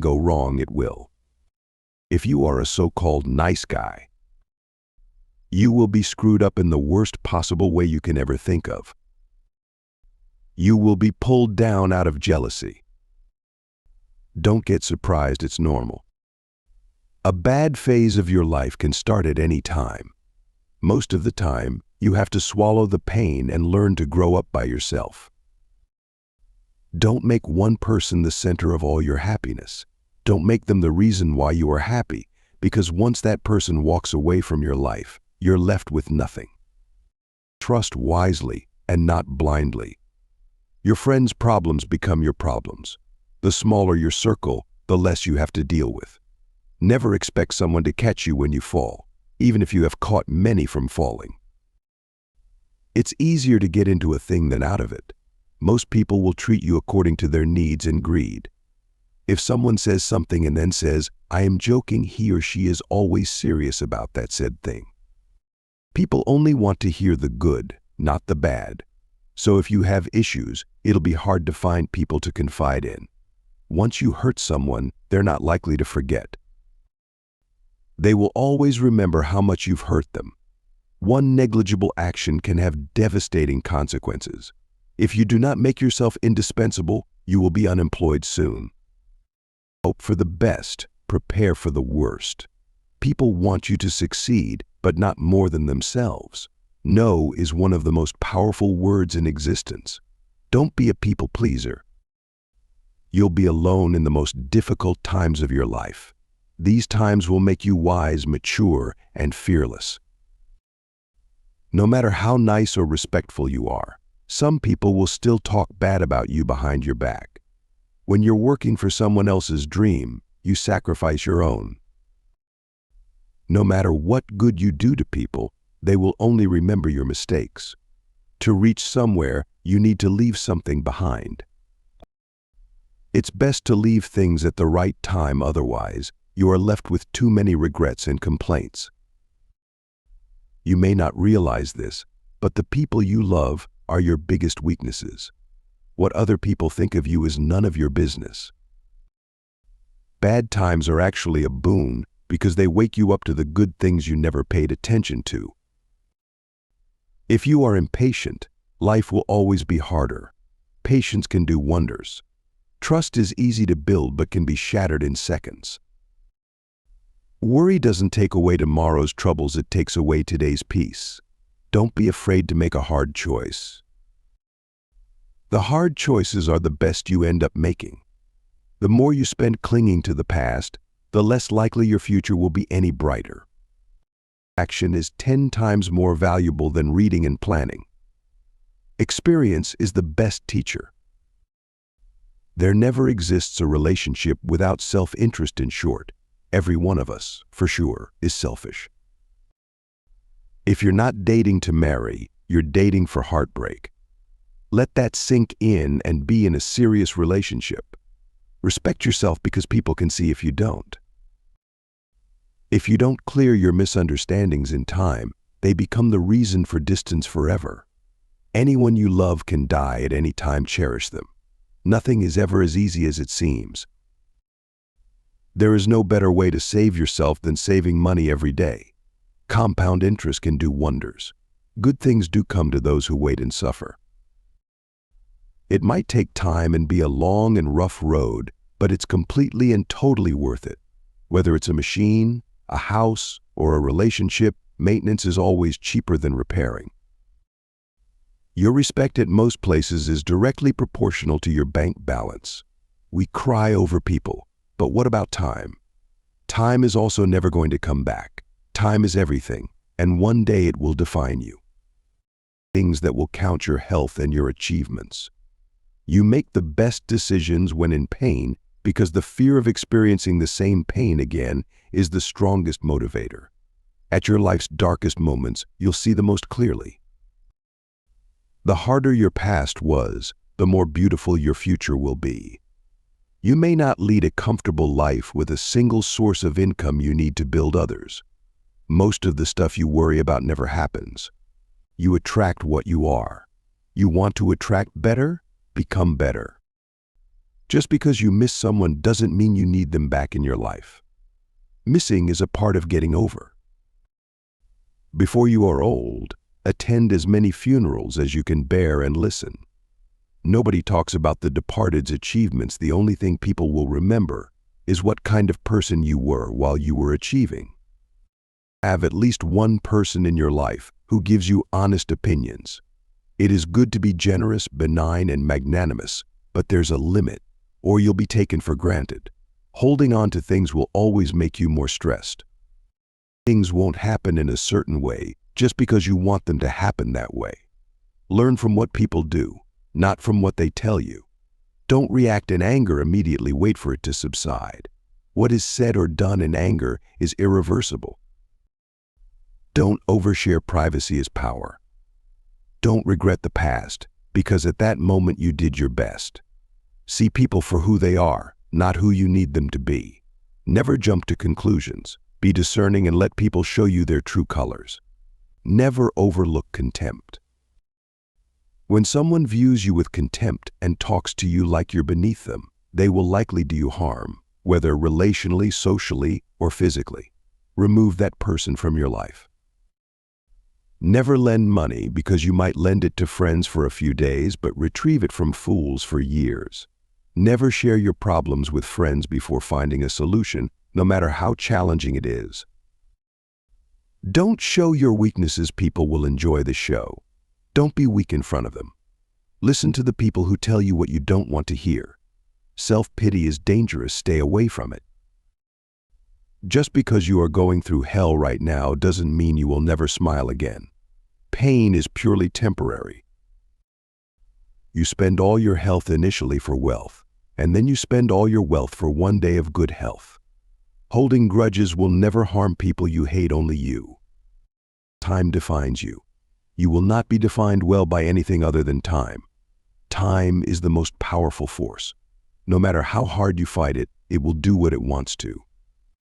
go wrong, it will. If you are a so-called nice guy, you will be screwed up in the worst possible way you can ever think of. You will be pulled down out of jealousy. Don't get surprised, it's normal. A bad phase of your life can start at any time. Most of the time, you have to swallow the pain and learn to grow up by yourself. Don't make one person the center of all your happiness. Don't make them the reason why you are happy, because once that person walks away from your life, you're left with nothing. Trust wisely and not blindly. Your friends' problems become your problems. The smaller your circle, the less you have to deal with. Never expect someone to catch you when you fall, even if you have caught many from falling. It's easier to get into a thing than out of it. Most people will treat you according to their needs and greed. If someone says something and then says, "I am joking," he or she is always serious about that said thing. People only want to hear the good, not the bad. So if you have issues, it'll be hard to find people to confide in. Once you hurt someone, they're not likely to forget. They will always remember how much you've hurt them. One negligible action can have devastating consequences. If you do not make yourself indispensable, you will be unemployed soon. Hope for the best, prepare for the worst. People want you to succeed, but not more than themselves. No is one of the most powerful words in existence. Don't be a people pleaser. You'll be alone in the most difficult times of your life. These times will make you wise, mature, and fearless. No matter how nice or respectful you are, some people will still talk bad about you behind your back. When you're working for someone else's dream, you sacrifice your own. No matter what good you do to people, they will only remember your mistakes. To reach somewhere, you need to leave something behind. It's best to leave things at the right time, otherwise, you are left with too many regrets and complaints. You may not realize this, but the people you love are your biggest weaknesses. What other people think of you is none of your business. Bad times are actually a boon because they wake you up to the good things you never paid attention to. If you are impatient, life will always be harder. Patience can do wonders. Trust is easy to build but can be shattered in seconds. Worry doesn't take away tomorrow's troubles, it takes away today's peace. Don't be afraid to make a hard choice. The hard choices are the best you end up making. The more you spend clinging to the past, the less likely your future will be any brighter. Action is 10 times more valuable than reading and planning. Experience is the best teacher. There never exists a relationship without self-interest. In short, every one of us, for sure, is selfish. If you're not dating to marry, you're dating for heartbreak. Let that sink in and be in a serious relationship. Respect yourself because people can see if you don't. If you don't clear your misunderstandings in time, they become the reason for distance forever. Anyone you love can die at any time. Cherish them. Nothing is ever as easy as it seems. There is no better way to save yourself than saving money every day. Compound interest can do wonders. Good things do come to those who wait and suffer. It might take time and be a long and rough road, but it's completely and totally worth it. Whether it's a machine, a house, or a relationship, maintenance is always cheaper than repairing. Your respect at most places is directly proportional to your bank balance. We cry over people, but what about time? Time is also never going to come back. Time is everything, and one day it will define you. Things that will count your health and your achievements. You make the best decisions when in pain because the fear of experiencing the same pain again is the strongest motivator. At your life's darkest moments, you'll see the most clearly. The harder your past was, the more beautiful your future will be. You may not lead a comfortable life with a single source of income you need to build others. Most of the stuff you worry about never happens. You attract what you are. You want to attract better? Become better. Just because you miss someone doesn't mean you need them back in your life. Missing is a part of getting over. Before you are old, attend as many funerals as you can bear and listen. Nobody talks about the departed's achievements. The only thing people will remember is what kind of person you were while you were achieving. Have at least one person in your life who gives you honest opinions. It is good to be generous, benign, and magnanimous, but there's a limit, or you'll be taken for granted. Holding on to things will always make you more stressed. Things won't happen in a certain way just because you want them to happen that way. Learn from what people do, not from what they tell you. Don't react in anger immediately, wait for it to subside. What is said or done in anger is irreversible. Don't overshare. Privacy is power. Don't regret the past, because at that moment you did your best. See people for who they are, not who you need them to be. Never jump to conclusions. Be discerning and let people show you their true colors. Never overlook contempt. When someone views you with contempt and talks to you like you're beneath them, they will likely do you harm, whether relationally, socially, or physically. Remove that person from your life. Never lend money because you might lend it to friends for a few days but retrieve it from fools for years. Never share your problems with friends before finding a solution, no matter how challenging it is. Don't show your weaknesses. People will enjoy the show. Don't be weak in front of them. Listen to the people who tell you what you don't want to hear. Self-pity is dangerous. Stay away from it. Just because you are going through hell right now doesn't mean you will never smile again. Pain is purely temporary. You spend all your health initially for wealth, and then you spend all your wealth for one day of good health. Holding grudges will never harm people you hate, only you. Time defines you. You will not be defined well by anything other than time. Time is the most powerful force. No matter how hard you fight it, it will do what it wants to.